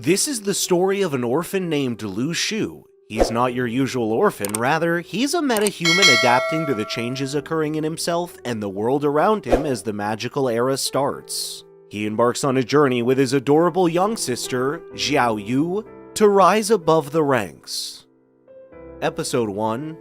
This is the story of an orphan named Lu Shu. He's not your usual orphan, rather, he's a metahuman adapting to the changes occurring in himself and the world around him as the magical era starts. He embarks on a journey with his adorable young sister, Xiao Yu, to rise above the ranks. Episode 1.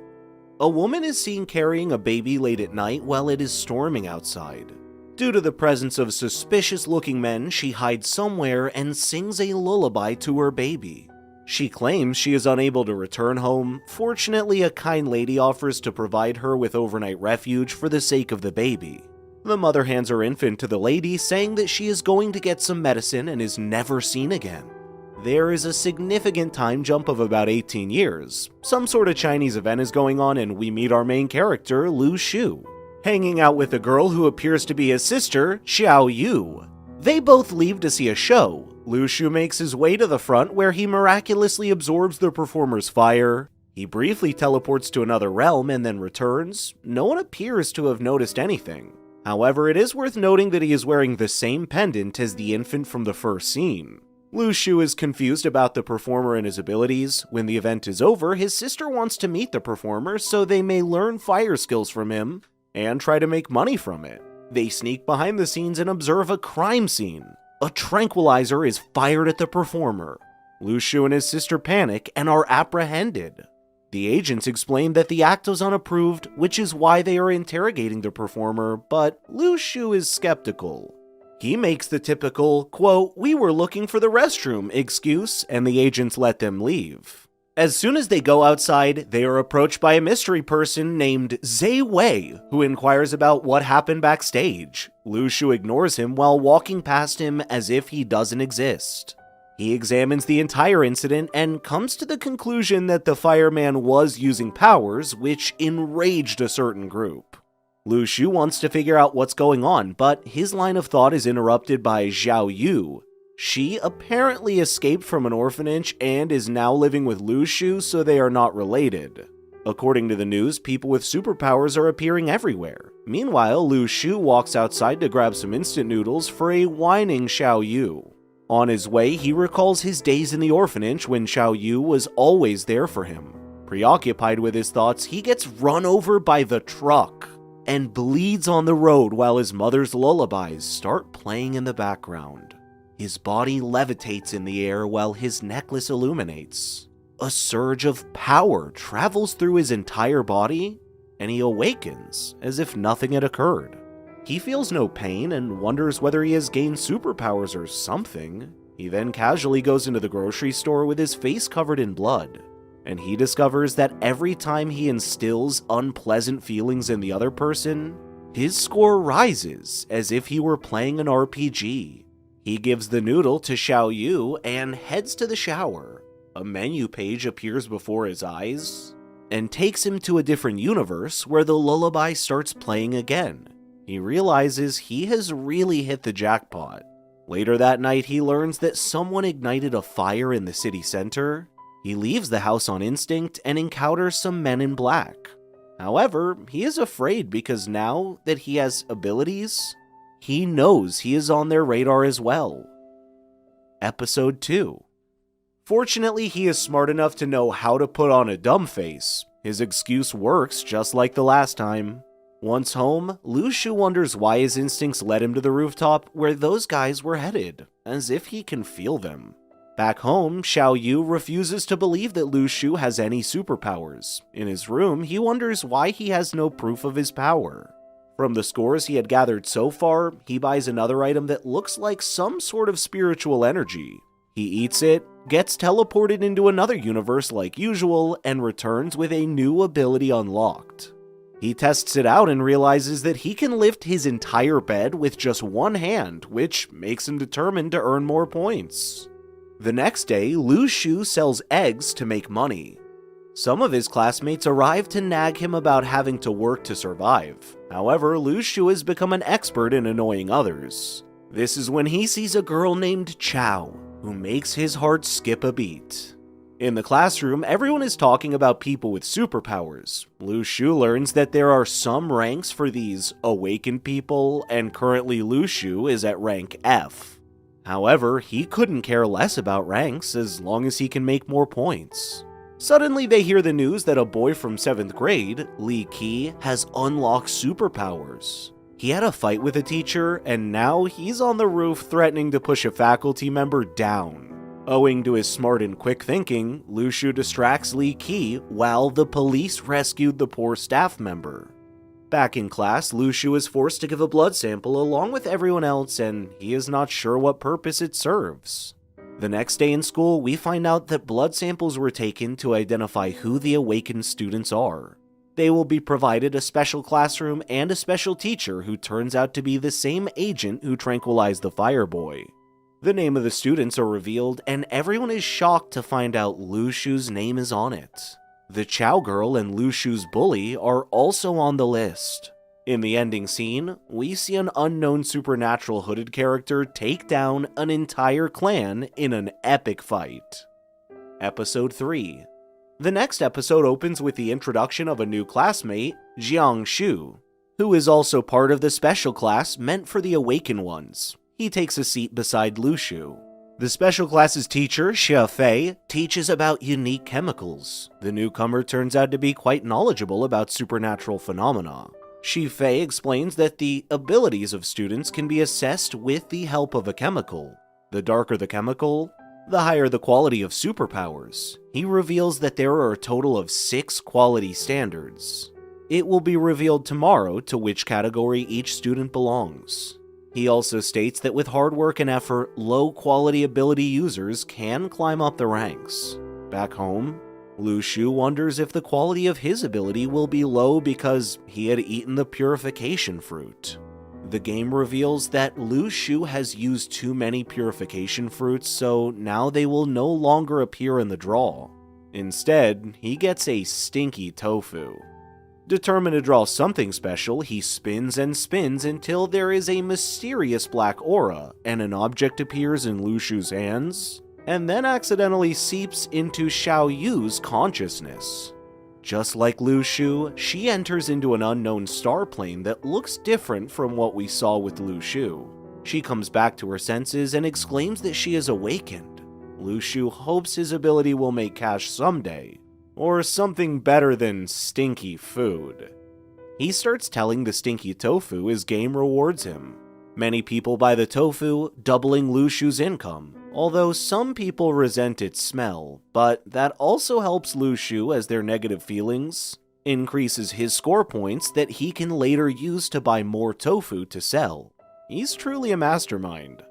A woman is seen carrying a baby late at night while it is storming outside. Due to the presence of suspicious-looking men, she hides somewhere and sings a lullaby to her baby. She claims she is unable to return home. Fortunately, a kind lady offers to provide her with overnight refuge for the sake of the baby. The mother hands her infant to the lady, saying that she is going to get some medicine and is never seen again. There is a significant time jump of about 18 years. Some sort of Chinese event is going on and we meet our main character, Lu Shu, hanging out with a girl who appears to be his sister, Xiao Yu. They both leave to see a show. Lu Shu makes his way to the front where he miraculously absorbs the performer's fire. He briefly teleports to another realm and then returns. No one appears to have noticed anything. However, it is worth noting that he is wearing the same pendant as the infant from the first scene. Lu Shu is confused about the performer and his abilities. When the event is over, his sister wants to meet the performer so they may learn fire skills from him and try to make money from it. They sneak behind the scenes and observe a crime scene. A tranquilizer is fired at the performer. Lu Shu and his sister panic and are apprehended. The agents explain that the act was unapproved, which is why they are interrogating the performer, but Lu Shu is skeptical. He makes the typical, quote, "We were looking for the restroom" excuse, and the agents let them leave. As soon as they go outside, they are approached by a mystery person named Zhe Wei, who inquires about what happened backstage. Lu Shu ignores him while walking past him as if he doesn't exist. He examines the entire incident and comes to the conclusion that the fireman was using powers, which enraged a certain group. Lu Shu wants to figure out what's going on, but his line of thought is interrupted by Xiao Yu. She apparently escaped from an orphanage and is now living with Lu Shu, so they are not related. According to the news, people with superpowers are appearing everywhere. Meanwhile, Lu Shu walks outside to grab some instant noodles for a whining Xiao Yu. On his way, he recalls his days in the orphanage when Xiao Yu was always there for him. Preoccupied with his thoughts, he gets run over by the truck and bleeds on the road while his mother's lullabies start playing in the background. His body levitates in the air while his necklace illuminates. A surge of power travels through his entire body, and he awakens as if nothing had occurred. He feels no pain and wonders whether he has gained superpowers or something. He then casually goes into the grocery store with his face covered in blood, and he discovers that every time he instills unpleasant feelings in the other person, his score rises as if he were playing an RPG. He gives the noodle to Xiao Yu and heads to the shower. A menu page appears before his eyes and takes him to a different universe where the lullaby starts playing again. He realizes he has really hit the jackpot. Later that night, he learns that someone ignited a fire in the city center. He leaves the house on instinct and encounters some men in black. However, he is afraid because now that he has abilities, he knows he is on their radar as well. Episode 2. Fortunately, he is smart enough to know how to put on a dumb face. His excuse works just like the last time. Once home, Lu Shu wonders why his instincts led him to the rooftop where those guys were headed, as if he can feel them. Back home, Xiao Yu refuses to believe that Lu Shu has any superpowers. In his room, he wonders why he has no proof of his power. From the scores he had gathered so far, he buys another item that looks like some sort of spiritual energy. He eats it, gets teleported into another universe like usual, and returns with a new ability unlocked. He tests it out and realizes that he can lift his entire bed with just one hand, which makes him determined to earn more points. The next day, Lu Shu sells eggs to make money. Some of his classmates arrive to nag him about having to work to survive. However, Lu Shu has become an expert in annoying others. This is when he sees a girl named Chao, who makes his heart skip a beat. In the classroom, everyone is talking about people with superpowers. Lu Shu learns that there are some ranks for these awakened people, and currently Lu Shu is at rank F. However, he couldn't care less about ranks as long as he can make more points. Suddenly, they hear the news that a boy from 7th grade, Li Qi, has unlocked superpowers. He had a fight with a teacher, and now he's on the roof threatening to push a faculty member down. Owing to his smart and quick thinking, Lu Shu distracts Li Qi while the police rescued the poor staff member. Back in class, Lu Shu is forced to give a blood sample along with everyone else, and he is not sure what purpose it serves. The next day in school, we find out that blood samples were taken to identify who the awakened students are. They will be provided a special classroom and a special teacher who turns out to be the same agent who tranquilized the fireboy. The name of the students are revealed, and everyone is shocked to find out Lu Shu's name is on it. The Chow Girl and Lu Shu's bully are also on the list. In the ending scene, we see an unknown supernatural hooded character take down an entire clan in an epic fight. Episode 3. The next episode opens with the introduction of a new classmate, Jiang Shu, who is also part of the special class meant for the awakened ones. He takes a seat beside Lu Shu. The special class's teacher, Xia Fei, teaches about unique chemicals. The newcomer turns out to be quite knowledgeable about supernatural phenomena. Xia Fei explains that the abilities of students can be assessed with the help of a chemical. The darker the chemical, the higher the quality of superpowers. He reveals that there are a total of 6 quality standards. It will be revealed tomorrow to which category each student belongs. He also states that with hard work and effort, low-quality ability users can climb up the ranks. Back home, Lu Shu wonders if the quality of his ability will be low because he had eaten the purification fruit. The game reveals that Lu Shu has used too many purification fruits, so now they will no longer appear in the draw. Instead, he gets a stinky tofu. Determined to draw something special, he spins and spins until there is a mysterious black aura and an object appears in Lu Shu's hands, and then accidentally seeps into Xiao Yu's consciousness. Just like Lu Shu, she enters into an unknown star plane that looks different from what we saw with Lu Shu. She comes back to her senses and exclaims that she is awakened. Lu Shu hopes his ability will make cash someday, or something better than stinky food. He starts telling the stinky tofu his game rewards him. Many people buy the tofu, doubling Lu Shu's income, although some people resent its smell, but that also helps Lu Shu as their negative feelings increases his score points that he can later use to buy more tofu to sell. He's truly a mastermind.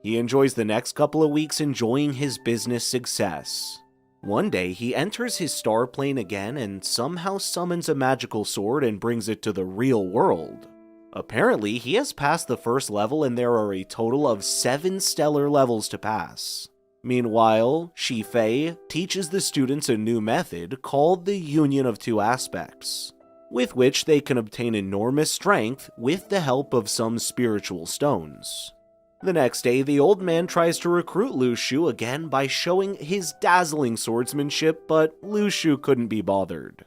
He enjoys the next couple of weeks enjoying his business success. One day, he enters his star plane again and somehow summons a magical sword and brings it to the real world. Apparently, he has passed the first level and there are a total of 7 stellar levels to pass. Meanwhile, Xia Fei teaches the students a new method called the Union of Two Aspects, with which they can obtain enormous strength with the help of some spiritual stones. The next day, the old man tries to recruit Lu Shu again by showing his dazzling swordsmanship, but Lu Shu couldn't be bothered.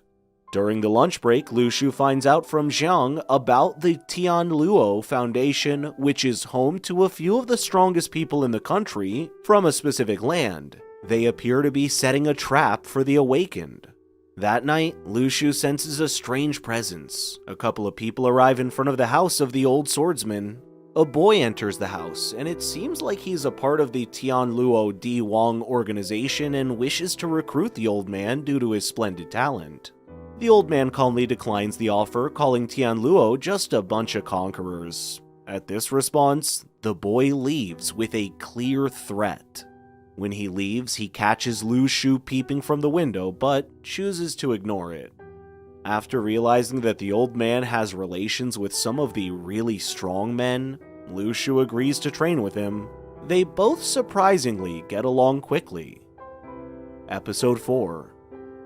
During the lunch break, Lu Shu finds out from Jiang about the Tianluo Foundation, which is home to a few of the strongest people in the country from a specific land. They appear to be setting a trap for the awakened. That night, Lu Shu senses a strange presence. A couple of people arrive in front of the house of the old swordsman. A boy enters the house, and it seems like he's a part of the Tianluo Di Wang organization and wishes to recruit the old man due to his splendid talent. The old man calmly declines the offer, calling Tianluo just a bunch of conquerors. At this response, the boy leaves with a clear threat. When he leaves, he catches Lu Shu peeping from the window, but chooses to ignore it. After realizing that the old man has relations with some of the really strong men, Lu Shu agrees to train with him. They both surprisingly get along quickly. Episode 4.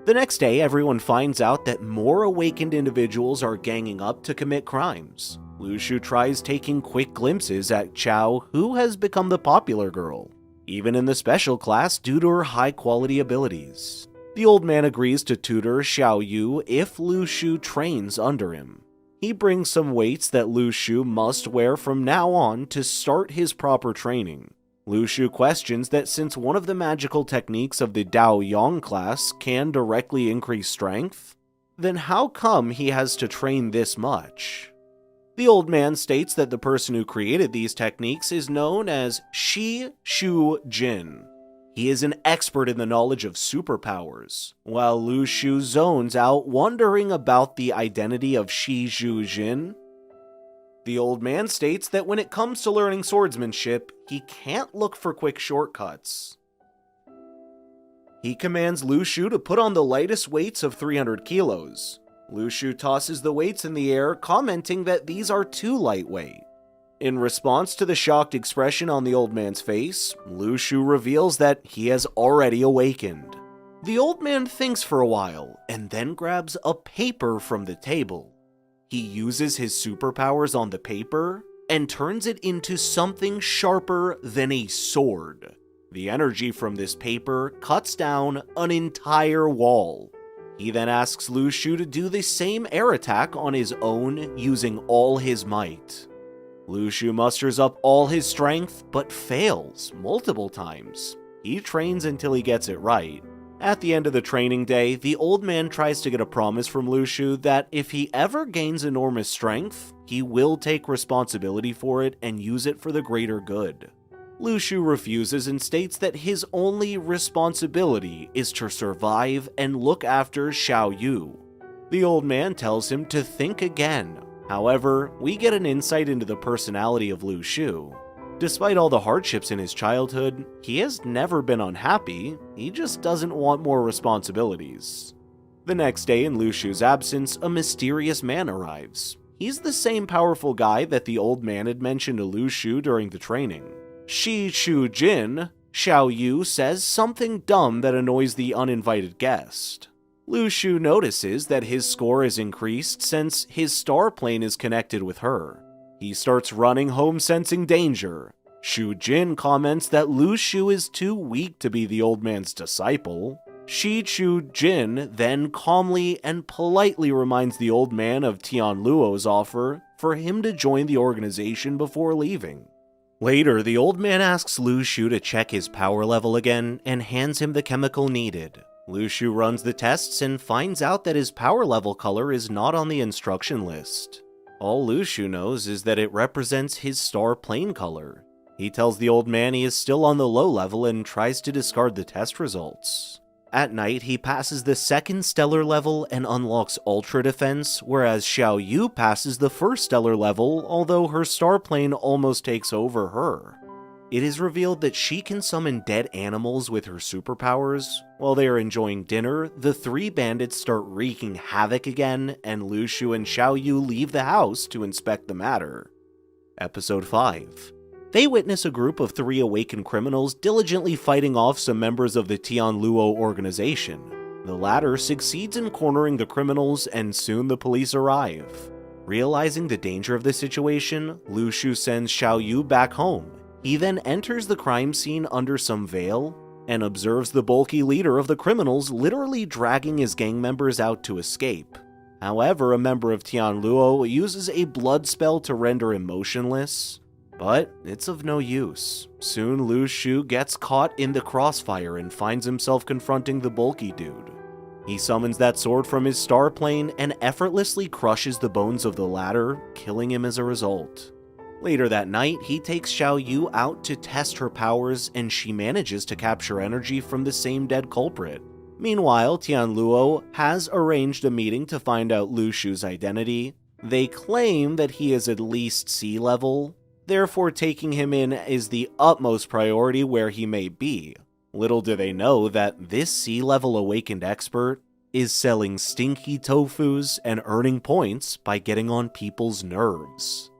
The next day, everyone finds out that more awakened individuals are ganging up to commit crimes. Lu Shu tries taking quick glimpses at Chow, who has become the popular girl, even in the special class due to her high-quality abilities. The old man agrees to tutor Xiao Yu if Lu Shu trains under him. He brings some weights that Lu Shu must wear from now on to start his proper training. Lu Shu questions that since one of the magical techniques of the Dao Yang class can directly increase strength, then how come he has to train this much? The old man states that the person who created these techniques is known as Shi Shu Jin. He is an expert in the knowledge of superpowers, while Lu Shu zones out wondering about the identity of Shi Shu Jin. The old man states that when it comes to learning swordsmanship, he can't look for quick shortcuts. He commands Lu Shu to put on the lightest weights of 300 kilos. Lu Shu tosses the weights in the air, commenting that these are too lightweight. In response to the shocked expression on the old man's face, Lu Shu reveals that he has already awakened. The old man thinks for a while, and then grabs a paper from the table. He uses his superpowers on the paper, and turns it into something sharper than a sword. The energy from this paper cuts down an entire wall. He then asks Lu Shu to do the same air attack on his own using all his might. Lu Shu musters up all his strength, but fails multiple times. He trains until he gets it right. At the end of the training day, the old man tries to get a promise from Lu Shu that if he ever gains enormous strength, he will take responsibility for it and use it for the greater good. Lu Shu refuses and states that his only responsibility is to survive and look after Xiao Yu. The old man tells him to think again. However, we get an insight into the personality of Lu Shu. Despite all the hardships in his childhood, he has never been unhappy, he just doesn't want more responsibilities. The next day, in Lu Shu's absence, a mysterious man arrives. He's the same powerful guy that the old man had mentioned to Lu Shu during the training. Shi Shu Jin, Xiao Yu says something dumb that annoys the uninvited guest. Lu Shu notices that his score is increased since his star plane is connected with her. He starts running home sensing danger. Shu Jin comments that Lu Shu is too weak to be the old man's disciple. Shi Shu Jin then calmly and politely reminds the old man of Tian Luo's offer for him to join the organization before leaving. Later, the old man asks Lu Shu to check his power level again and hands him the chemical needed. Lu Shu runs the tests and finds out that his power level color is not on the instruction list. All Lu Shu knows is that it represents his star plane color. He tells the old man he is still on the low level and tries to discard the test results. At night, he passes the second stellar level and unlocks Ultra Defense, whereas Xiao Yu passes the first stellar level, although her star plane almost takes over her. It is revealed that she can summon dead animals with her superpowers. While they are enjoying dinner, the three bandits start wreaking havoc again, and Lu Shu and Xiao Yu leave the house to inspect the matter. Episode 5. They witness a group of 3 awakened criminals diligently fighting off some members of the Tian Luo organization. The latter succeeds in cornering the criminals, and soon the police arrive. Realizing the danger of the situation, Lu Shu sends Xiao Yu back home. He then enters the crime scene under some veil and observes the bulky leader of the criminals literally dragging his gang members out to escape. However, a member of Tian Luo uses a blood spell to render him motionless, but it's of no use. Soon Lu Shu gets caught in the crossfire and finds himself confronting the bulky dude. He summons that sword from his star plane and effortlessly crushes the bones of the latter, killing him as a result. Later that night, he takes Xiao Yu out to test her powers, and she manages to capture energy from the same dead culprit. Meanwhile, Tian Luo has arranged a meeting to find out Lu Shu's identity. They claim that he is at least sea level, therefore taking him in is the utmost priority where he may be. Little do they know that this sea level awakened expert is selling stinky tofus and earning points by getting on people's nerves.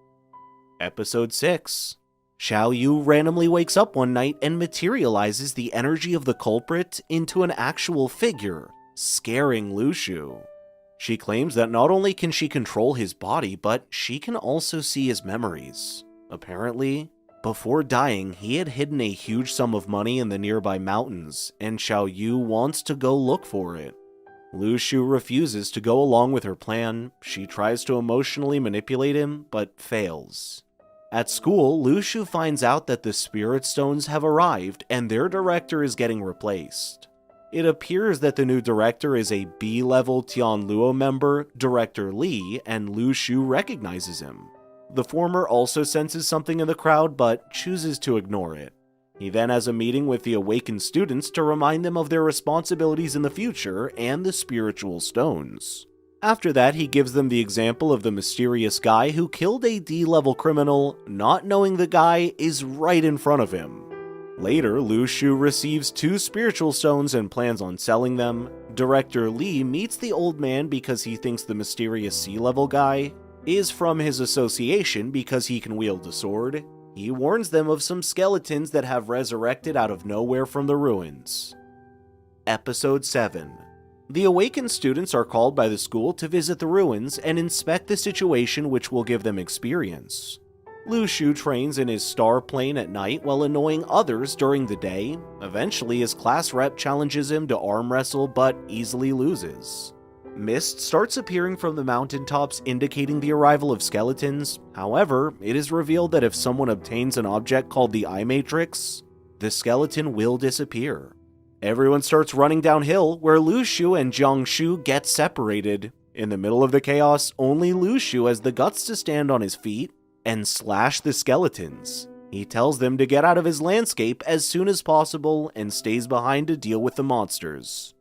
Episode 6. Xiao Yu randomly wakes up one night and materializes the energy of the culprit into an actual figure, scaring Lu Shu. She claims that not only can she control his body, but she can also see his memories. Apparently, before dying, he had hidden a huge sum of money in the nearby mountains, and Xiao Yu wants to go look for it. Lu Shu refuses to go along with her plan. She tries to emotionally manipulate him, but fails. At school, Lu Shu finds out that the Spirit Stones have arrived and their director is getting replaced. It appears that the new director is a B-level Tianluo member, Director Li, and Lu Shu recognizes him. The former also senses something in the crowd but chooses to ignore it. He then has a meeting with the awakened students to remind them of their responsibilities in the future and the spiritual stones. After that, he gives them the example of the mysterious guy who killed a D-level criminal, not knowing the guy is right in front of him. Later, Lu Shu receives 2 spiritual stones and plans on selling them. Director Li meets the old man because he thinks the mysterious C-level guy is from his association because he can wield a sword. He warns them of some skeletons that have resurrected out of nowhere from the ruins. Episode 7. The awakened students are called by the school to visit the ruins and inspect the situation, which will give them experience. Lu Shu trains in his star plane at night while annoying others during the day. Eventually, his class rep challenges him to arm wrestle but easily loses. Mist starts appearing from the mountaintops, indicating the arrival of skeletons. However, it is revealed that if someone obtains an object called the Eye Matrix, the skeleton will disappear. Everyone starts running downhill, where Lu Shu and Jiang Shu get separated. In the middle of the chaos, only Lu Shu has the guts to stand on his feet and slash the skeletons. He tells them to get out of his landscape as soon as possible and stays behind to deal with the monsters.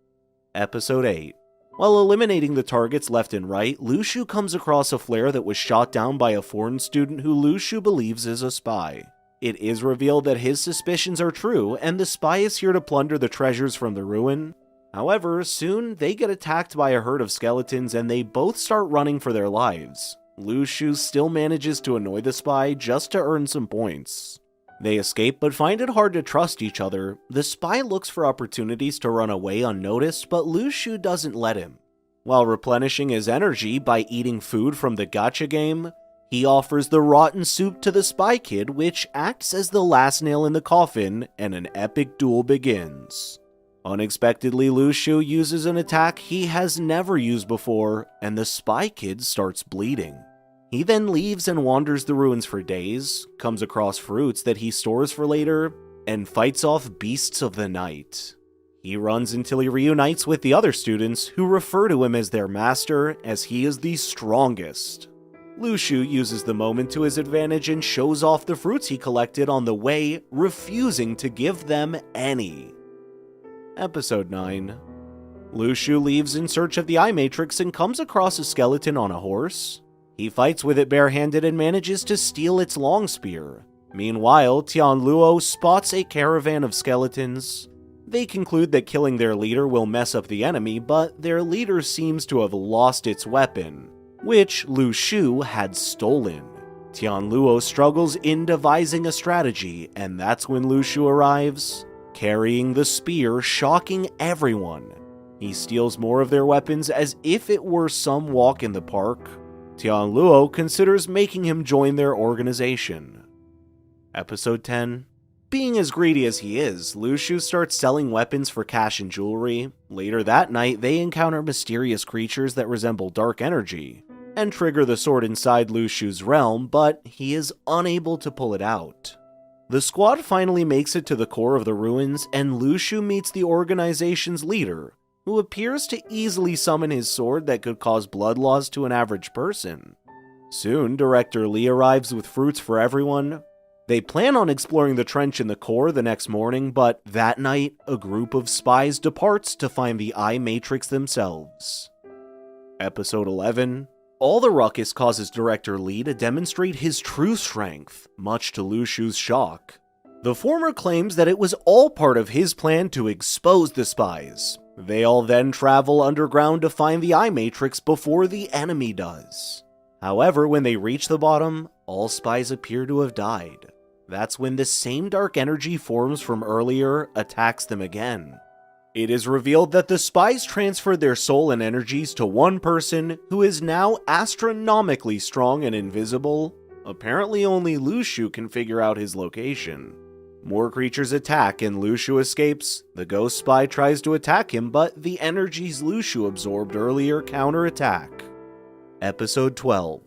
Episode 8. While eliminating the targets left and right, Lu Shu comes across a flare that was shot down by a foreign student who Lu Shu believes is a spy. It is revealed that his suspicions are true, and the spy is here to plunder the treasures from the ruin. However, soon they get attacked by a herd of skeletons and they both start running for their lives. Lu Shu still manages to annoy the spy just to earn some points. They escape but find it hard to trust each other. The spy looks for opportunities to run away unnoticed, but Lu Shu doesn't let him. While replenishing his energy by eating food from the gacha game, he offers the rotten soup to the spy kid, which acts as the last nail in the coffin, and an epic duel begins. Unexpectedly, Lu Shu uses an attack he has never used before, and the spy kid starts bleeding. He then leaves and wanders the ruins for days, comes across fruits that he stores for later, and fights off beasts of the night. He runs until he reunites with the other students, who refer to him as their master, as he is the strongest. Lu Shu uses the moment to his advantage and shows off the fruits he collected on the way, refusing to give them any. Episode 9. Lu Shu leaves in search of the Eye Matrix and comes across a skeleton on a horse. He fights with it barehanded and manages to steal its long spear. Meanwhile, Tianluo spots a caravan of skeletons. They conclude that killing their leader will mess up the enemy, but their leader seems to have lost its weapon, which Lu Shu had stolen. Tianluo struggles in devising a strategy, and that's when Lu Shu arrives, carrying the spear, shocking everyone. He steals more of their weapons as if it were some walk in the park. Tianluo considers making him join their organization. Episode 10. Being as greedy as he is, Lu Shu starts selling weapons for cash and jewelry. Later that night, they encounter mysterious creatures that resemble dark energy, and trigger the sword inside Lu Shu's realm, but he is unable to pull it out. The squad finally makes it to the core of the ruins, and Lu Shu meets the organization's leader, who appears to easily summon his sword that could cause blood loss to an average person. Soon, Director Li arrives with fruits for everyone. They plan on exploring the trench in the core the next morning, but that night, a group of spies departs to find the Eye Matrix themselves. Episode 11. All the ruckus causes Director Li to demonstrate his true strength, much to Lu Shu's shock. The former claims that it was all part of his plan to expose the spies. They all then travel underground to find the Eye Matrix before the enemy does. However, when they reach the bottom, all spies appear to have died. That's when the same dark energy forms from earlier attacks them again. It is revealed that the spies transferred their soul and energies to one person who is now astronomically strong and invisible. Apparently only Lu Shu can figure out his location. More creatures attack and Lu Shu escapes. The ghost spy tries to attack him, but the energies Lu Shu absorbed earlier counterattack. Episode 12.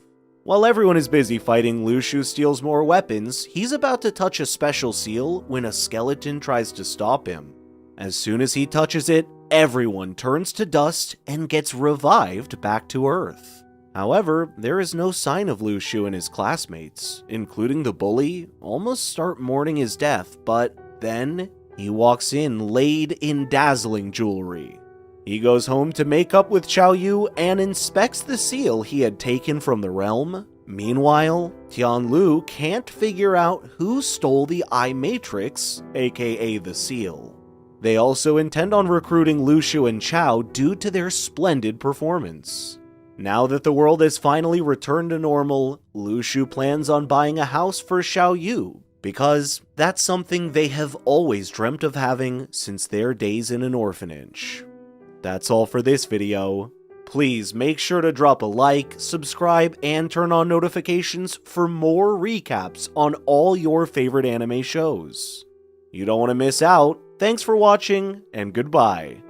While everyone is busy fighting, Lu Shu steals more weapons. He's about to touch a special seal when a skeleton tries to stop him. As soon as he touches it, everyone turns to dust and gets revived back to Earth. However, there is no sign of Lu Shu and his classmates, including the bully, almost start mourning his death, but then he walks in laid in dazzling jewelry. He goes home to make up with Xiao Yu and inspects the seal he had taken from the realm. Meanwhile, Tianlu can't figure out who stole the Eye Matrix, aka the seal. They also intend on recruiting Lu Shu and Chao due to their splendid performance. Now that the world has finally returned to normal, Lu Shu plans on buying a house for Xiao Yu, because that's something they have always dreamt of having since their days in an orphanage. That's all for this video. Please make sure to drop a like, subscribe, and turn on notifications for more recaps on all your favorite anime shows. You don't want to miss out. Thanks for watching, and goodbye.